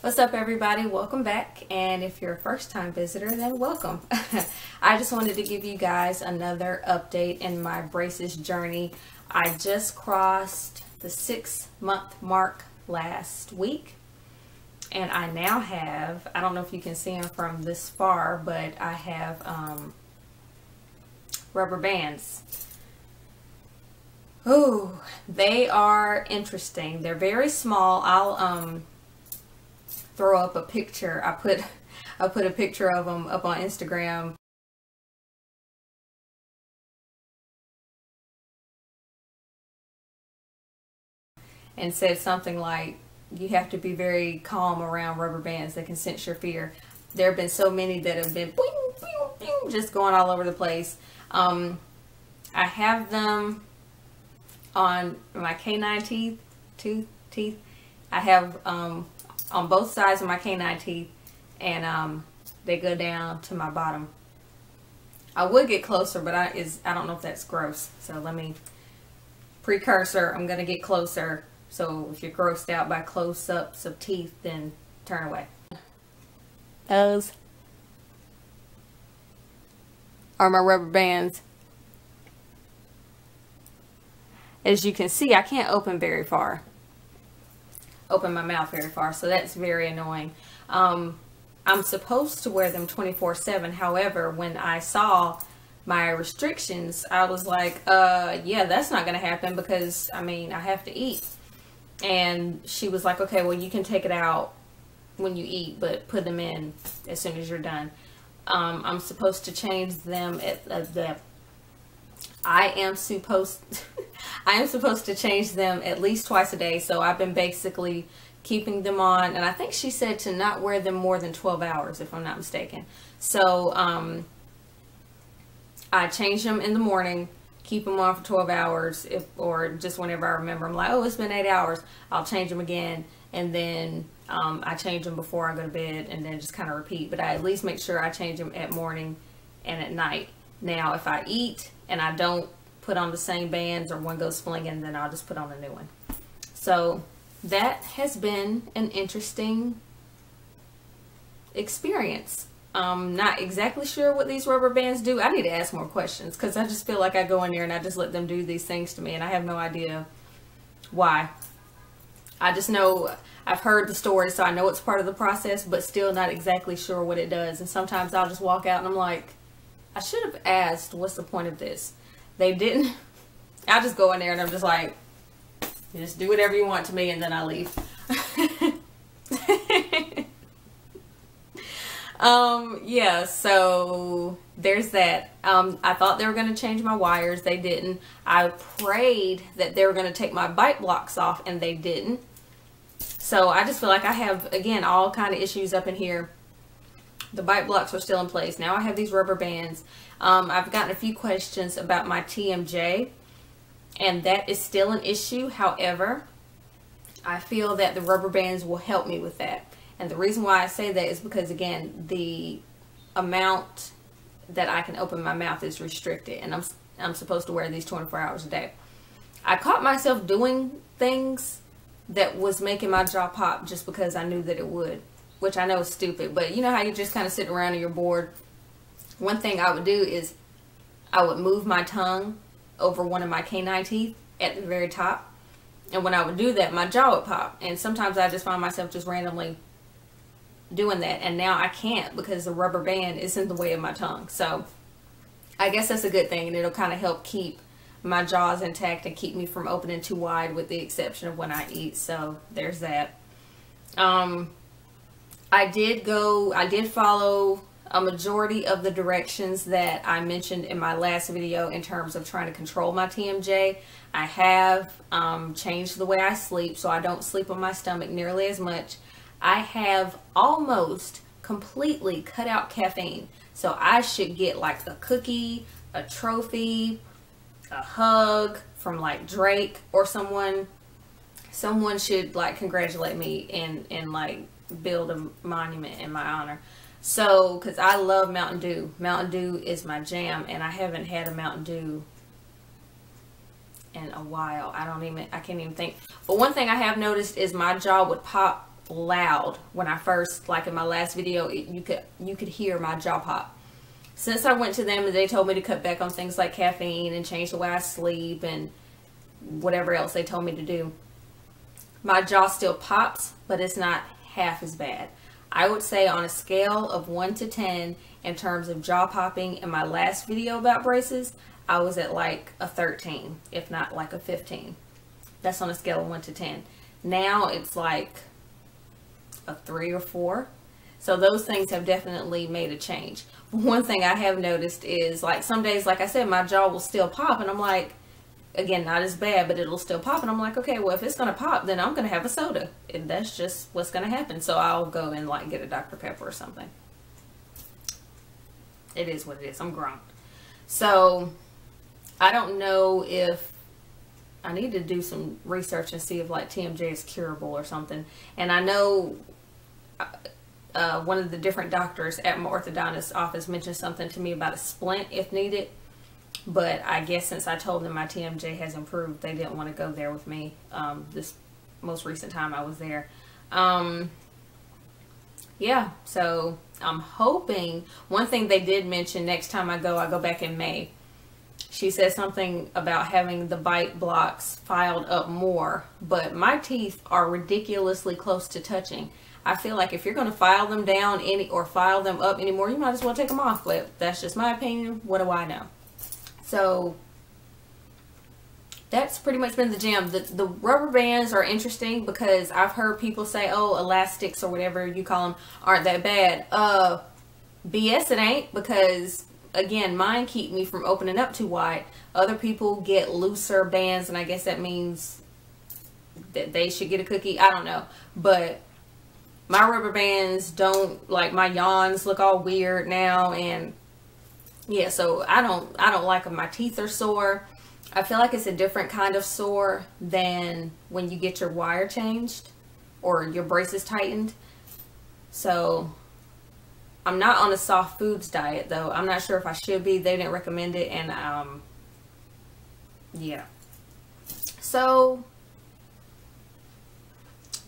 What's up, everybody? Welcome back, and if you're a first-time visitor, then welcome. I just wanted to give you guys another update in my braces journey. I just crossed the 6-month mark last week, and I now have, I don't know if you can see them from this far, but I have rubber bands. Ooh, they are interesting. They're very small. I'll throw up a picture. I put a picture of them up on Instagram. And said something like, you have to be very calm around rubber bands. They can sense your fear. There have been so many that have been boing, boing, boing, just going all over the place. I have them on my canine teeth. I have on both sides of my canine teeth, and they go down to my bottom. I would get closer, but I don't know if that's gross. So let me precursor. I'm gonna get closer. So if you're grossed out by close-ups of teeth, then turn away. Those are my rubber bands. As you can see, I can't open my mouth very far, so that's very annoying. I'm supposed to wear them 24/7. However, when I saw my restrictions, I was like, yeah, that's not gonna happen because I mean, I have to eat. And she was like, okay, well, you can take it out when you eat, but put them in as soon as you're done. I'm supposed to change them I am supposed to change them at least twice a day. So I've been basically keeping them on, and I think she said to not wear them more than 12 hours, if I'm not mistaken. So I change them in the morning, keep them on for 12 hours, or just whenever I remember. I'm like, oh, it's been 8 hours. I'll change them again, and then I change them before I go to bed, and then just kind of repeat. But I at least make sure I change them at morning and at night. Now, if I eat and I don't put on the same bands, or one goes flinging, then I'll just put on a new one. So that has been an interesting experience. I'm not exactly sure what these rubber bands do. I need to ask more questions, because I just feel like I go in there and I just let them do these things to me, and I have no idea why. I just know I've heard the story, so I know it's part of the process, but still not exactly sure what it does. And sometimes I'll just walk out and I'm like, I should have asked, what's the point of this? They didn't. I'll just go in there and I'm just like, just do whatever you want to me, and then I leave. Yeah, so there's that. I thought they were going to change my wires. They didn't. I prayed that they were going to take my bite blocks off, and they didn't. So I just feel like I have, again, all kind of issues up in here. The bite blocks are still in place. Now I have these rubber bands. I've gotten a few questions about my TMJ, and that is still an issue. However, I feel that the rubber bands will help me with that. And the reason why I say that is because, again, the amount that I can open my mouth is restricted, and I'm supposed to wear these 24 hours a day. I caught myself doing things that was making my jaw pop just because I knew that it would, which I know is stupid, but you know how you just kind of sit around and you're bored. One thing I would do is I would move my tongue over one of my canine teeth at the very top, and when I would do that, my jaw would pop. And sometimes I just find myself just randomly doing that, and now I can't because the rubber band is in the way of my tongue. So I guess that's a good thing, and it'll kind of help keep my jaws intact and keep me from opening too wide, with the exception of when I eat. So there's that. I did follow a majority of the directions that I mentioned in my last video in terms of trying to control my TMJ. I have changed the way I sleep, so I don't sleep on my stomach nearly as much. I have almost completely cut out caffeine, so I should get like a cookie, a trophy, a hug from like Drake or someone. Someone should like congratulate me and like build a monument in my honor. So, because I love Mountain Dew. Mountain Dew is my jam, and I haven't had a Mountain Dew in a while. I can't even think. But one thing I have noticed is my jaw would pop loud when I first, like in my last video, you could hear my jaw pop. Since I went to them and they told me to cut back on things like caffeine and change the way I sleep and whatever else they told me to do, my jaw still pops, but it's not half as bad. I would say on a scale of 1 to 10 in terms of jaw popping in my last video about braces, I was at like a 13, if not like a 15. That's on a scale of 1 to 10. Now it's like a 3 or 4. So those things have definitely made a change. One thing I have noticed is, like, some days, like I said, my jaw will still pop, and I'm like, again, not as bad, but it'll still pop, and I'm like, okay, well, if it's gonna pop, then I'm gonna have a soda, and that's just what's gonna happen. So I'll go and like get a Dr. Pepper or something. It is what it is. I'm grown. So I don't know if I need to do some research and see if like TMJ is curable or something. And I know one of the different doctors at my orthodontist's office mentioned something to me about a splint if needed. But I guess since I told them my TMJ has improved, they didn't want to go there with me this most recent time I was there. Yeah, so I'm hoping. One thing they did mention, next time I go back in May. She said something about having the bite blocks filed up more, but my teeth are ridiculously close to touching. I feel like if you're going to file them down or file them up anymore, you might as well take them off. But that's just my opinion. What do I know? So that's pretty much been the gym. The rubber bands are interesting because I've heard people say, oh, elastics or whatever you call them aren't that bad. BS it ain't, because again, mine keep me from opening up too wide. Other people get looser bands, and I guess that means that they should get a cookie. I don't know. But my rubber bands don't, like, my yawns look all weird now, and yeah, so I don't like them. My teeth are sore. I feel like it's a different kind of sore than when you get your wire changed or your braces tightened. So I'm not on a soft foods diet, though. I'm not sure if I should be. They didn't recommend it, and yeah. So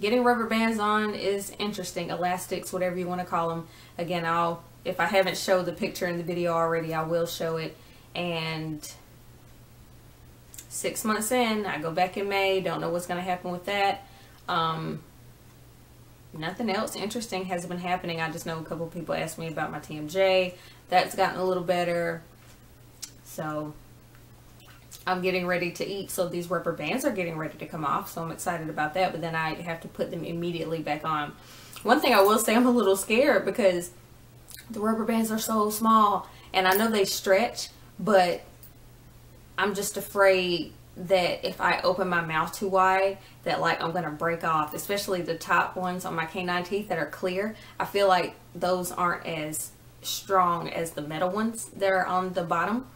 getting rubber bands on is interesting. Elastics, whatever you want to call them. Again, if I haven't showed the picture in the video already, I will show it. And 6 months in, I go back in May. Don't know what's going to happen with that. Nothing else interesting has been happening. I just know a couple of people asked me about my TMJ. That's gotten a little better. So I'm getting ready to eat. So these rubber bands are getting ready to come off. So I'm excited about that. But then I have to put them immediately back on. One thing I will say, I'm a little scared because the rubber bands are so small. And I know they stretch, but I'm just afraid that if I open my mouth too wide, that like I'm gonna break off, especially the top ones on my canine teeth that are clear. I feel like those aren't as strong as the metal ones that are on the bottom.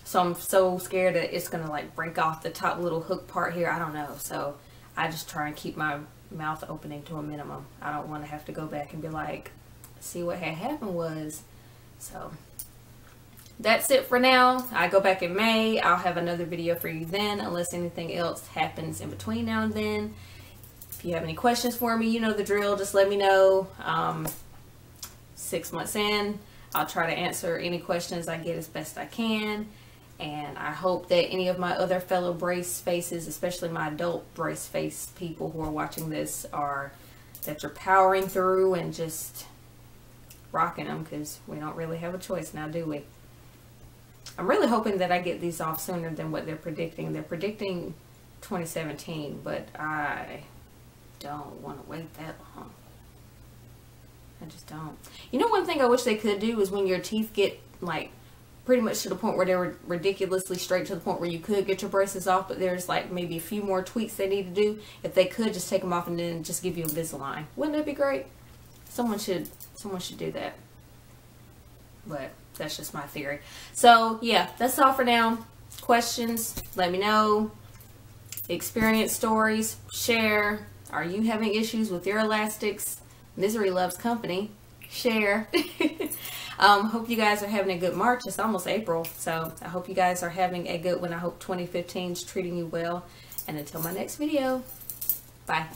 So I'm so scared that it's gonna like break off the top little hook part here. I don't know. So I just try and keep my mouth opening to a minimum. I don't want to have to go back and be like, see what had happened was. So that's it for now. I go back in May. I'll have another video for you then, unless anything else happens in between now and then. If you have any questions for me, you know the drill. Just let me know. 6 months in, I'll try to answer any questions I get as best I can. And I hope that any of my other fellow brace faces, especially my adult brace face people who are watching this, that you're powering through and just rocking them, because we don't really have a choice now, do we? I'm really hoping that I get these off sooner than what they're predicting. They're predicting 2017, but I don't want to wait that long. I just don't. You know, one thing I wish they could do is when your teeth get like pretty much to the point where they were ridiculously straight, to the point where you could get your braces off, but there's like maybe a few more tweaks they need to do. If they could just take them off and then just give you Invisalign, wouldn't that be great? Someone should do that. But that's just my theory. So yeah, that's all for now. Questions, let me know. Experience stories, share. Are you having issues with your elastics? Misery loves company. Share. Hope you guys are having a good March. It's almost April, so I hope you guys are having a good one. I hope 2015 is treating you well. And until my next video, bye.